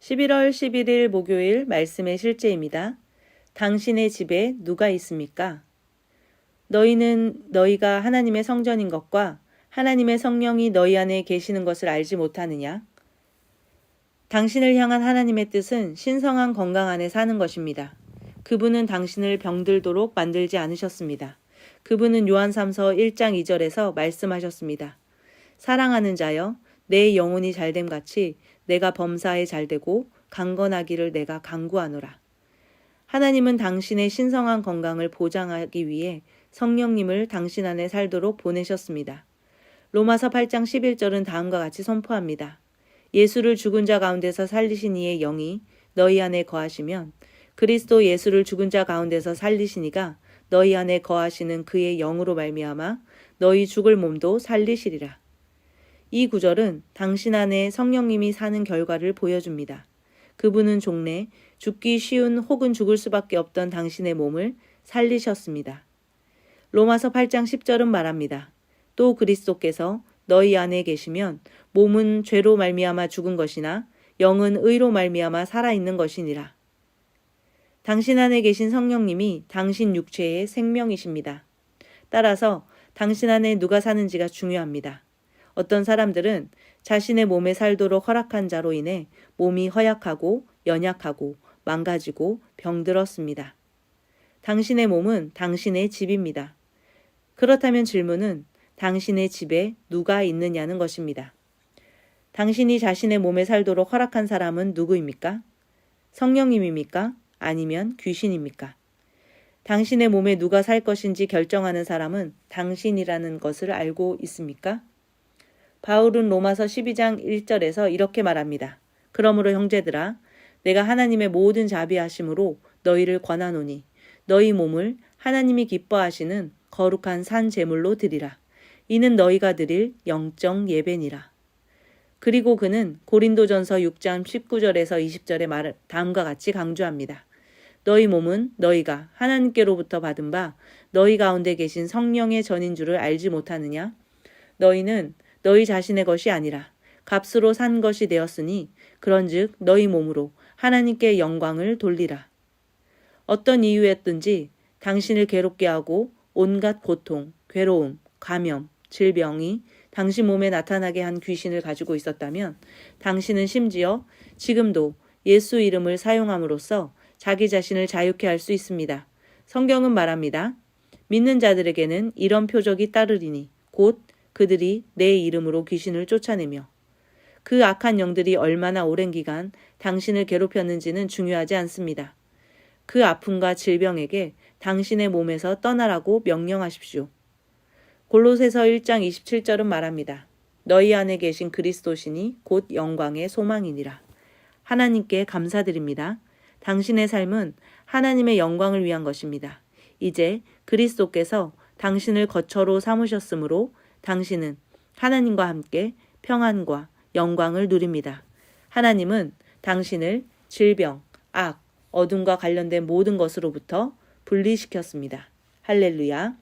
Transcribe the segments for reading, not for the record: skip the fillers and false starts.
11월 11일 목요일 말씀의 실제입니다. 당신의 집에 누가 있습니까? 너희는 너희가 하나님의 성전인 것과 하나님의 성령이 너희 안에 계시는 것을 알지 못하느냐? 당신을 향한 하나님의 뜻은 신성한 건강 안에 사는 것입니다. 그분은 당신을 병들도록 만들지 않으셨습니다. 그분은 요한삼서 1장 2절에서 말씀하셨습니다. 사랑하는 자여, 내 영혼이 잘됨 같이 내가 범사에 잘되고 강건하기를 내가 간구하노라. 하나님은 당신의 신성한 건강을 보장하기 위해 성령님을 당신 안에 살도록 보내셨습니다. 로마서 8장 11절은 다음과 같이 선포합니다. 예수를 죽은 자 가운데서 살리신 이의 영이 너희 안에 거하시면 그리스도 예수를 죽은 자 가운데서 살리신 이가 너희 안에 거하시는 그의 영으로 말미암아 너희 죽을 몸도 살리시리라. 이 구절은 당신 안에 성령님이 사는 결과를 보여줍니다. 그분은 종래 죽기 쉬운 혹은 죽을 수밖에 없던 당신의 몸을 살리셨습니다. 로마서 8장 10절은 말합니다. 또 그리스도께서 너희 안에 계시면 몸은 죄로 말미암아 죽은 것이나 영은 의로 말미암아 살아있는 것이니라. 당신 안에 계신 성령님이 당신 육체의 생명이십니다. 따라서 당신 안에 누가 사는지가 중요합니다. 어떤 사람들은 자신의 몸에 살도록 허락한 자로 인해 몸이 허약하고 연약하고 망가지고 병들었습니다. 당신의 몸은 당신의 집입니다. 그렇다면 질문은 당신의 집에 누가 있느냐는 것입니다. 당신이 자신의 몸에 살도록 허락한 사람은 누구입니까? 성령님입니까? 아니면 귀신입니까? 당신의 몸에 누가 살 것인지 결정하는 사람은 당신이라는 것을 알고 있습니까? 바울은 로마서 12장 1절에서 이렇게 말합니다. 그러므로 형제들아, 내가 하나님의 모든 자비하심으로 너희를 권하노니 너희 몸을 하나님이 기뻐하시는 거룩한 산 제물로 드리라. 이는 너희가 드릴 영적 예배니라. 그리고 그는 고린도전서 6장 19절에서 20절의 말을 다음과 같이 강조합니다. 너희 몸은 너희가 하나님께로부터 받은 바 너희 가운데 계신 성령의 전인 줄을 알지 못하느냐? 너희는 너희 자신의 것이 아니라 값으로 산 것이 되었으니 그런즉 너희 몸으로 하나님께 영광을 돌리라. 어떤 이유였든지 당신을 괴롭게 하고 온갖 고통, 괴로움, 감염, 질병이 당신 몸에 나타나게 한 귀신을 가지고 있었다면 당신은 심지어 지금도 예수 이름을 사용함으로써 자기 자신을 자유케 할 수 있습니다. 성경은 말합니다. 믿는 자들에게는 이런 표적이 따르리니 곧 그들이 내 이름으로 귀신을 쫓아내며 그 악한 영들이 얼마나 오랜 기간 당신을 괴롭혔는지는 중요하지 않습니다. 그 아픔과 질병에게 당신의 몸에서 떠나라고 명령하십시오. 골로새서 1장 27절은 말합니다. 너희 안에 계신 그리스도시니 곧 영광의 소망이니라. 하나님께 감사드립니다. 당신의 삶은 하나님의 영광을 위한 것입니다. 이제 그리스도께서 당신을 거처로 삼으셨으므로 당신은 하나님과 함께 평안과 영광을 누립니다. 하나님은 당신을 질병, 악, 어둠과 관련된 모든 것으로부터 분리시켰습니다. 할렐루야.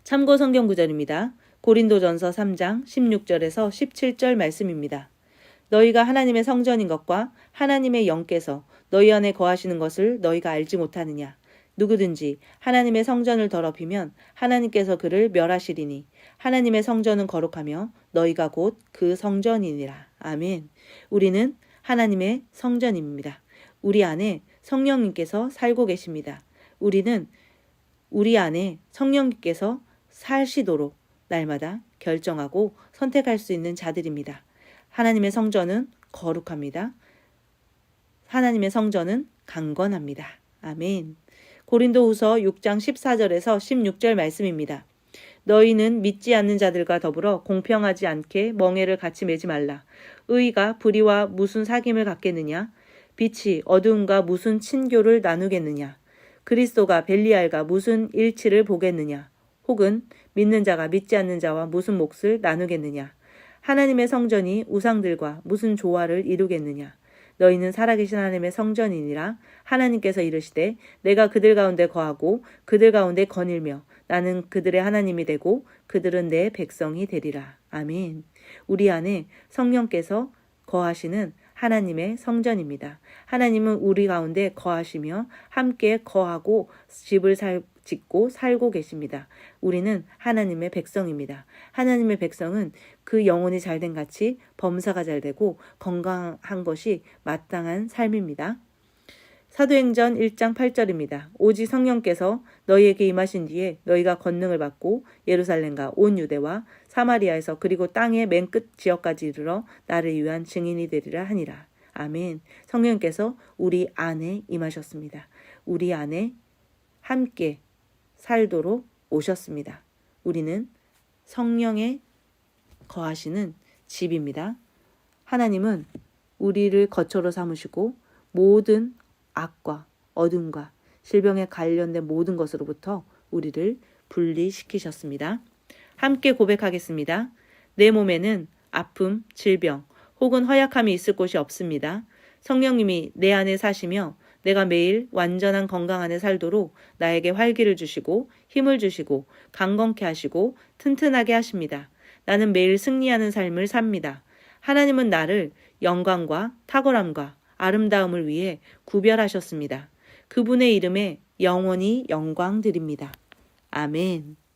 참고 성경 구절입니다. 고린도전서 3장 16절에서 17절 말씀입니다. 너희가 하나님의 성전인 것과 하나님의 영께서 너희 안에 거하시는 것을 너희가 알지 못하느냐. 누구든지 하나님의 성전을 더럽히면 하나님께서 그를 멸하시리니 하나님의 성전은 거룩하며 너희가 곧 그 성전이니라. 아멘. 우리는 하나님의 성전입니다. 우리 안에 성령님께서 살고 계십니다. 우리는 우리 안에 성령님께서 사시도록 날마다 결정하고 선택할 수 있는 자들입니다. 하나님의 성전은 거룩합니다. 하나님의 성전은 강건합니다. 아멘. 고린도후서 6장 14절에서 16절 말씀입니다. 너희는 믿지 않는 자들과 더불어 공평하지 않게 멍에를 같이 매지 말라. 의가 불의와 무슨 사귐을 갖겠느냐? 빛이 어두움과 무슨 친교를 나누겠느냐? 그리스도가 벨리알과 무슨 일치를 보겠느냐? 혹은 믿는 자가 믿지 않는 자와 무슨 몫을 나누겠느냐? 하나님의 성전이 우상들과 무슨 조화를 이루겠느냐? 너희는 살아계신 하나님의 성전이니라. 하나님께서 이르시되 내가 그들 가운데 거하고 그들 가운데 거닐며 나는 그들의 하나님이 되고 그들은 내 백성이 되리라. 아멘. 우리 안에 성령께서 거하시는 하나님의 성전입니다. 하나님은 우리 가운데 거하시며 함께 거하고 집을 짓고 살고 계십니다. 우리는 하나님의 백성입니다. 하나님의 백성은 그 영혼이 잘된 같이 범사가 잘되고 건강한 것이 마땅한 삶입니다. 사도행전 1장 8절입니다. 오직 성령께서 너희에게 임하신 뒤에 너희가 권능을 받고 예루살렘과 온 유대와 사마리아에서 그리고 땅의 맨 끝 지역까지 이르러 나를 위한 증인이 되리라 하니라. 아멘. 성령께서 우리 안에 임하셨습니다. 우리 안에 함께 살도록 오셨습니다. 우리는 성령의 거하시는 집입니다. 하나님은 우리를 거처로 삼으시고 모든 악과 어둠과 질병에 관련된 모든 것으로부터 우리를 분리시키셨습니다. 함께 고백하겠습니다. 내 몸에는 아픔, 질병 혹은 허약함이 있을 곳이 없습니다. 성령님이 내 안에 사시며 내가 매일 완전한 건강 안에 살도록 나에게 활기를 주시고 힘을 주시고 강건케 하시고 튼튼하게 하십니다. 나는 매일 승리하는 삶을 삽니다. 하나님은 나를 영광과 탁월함과 아름다움을 위해 구별하셨습니다. 그분의 이름에 영원히 영광 드립니다. 아멘.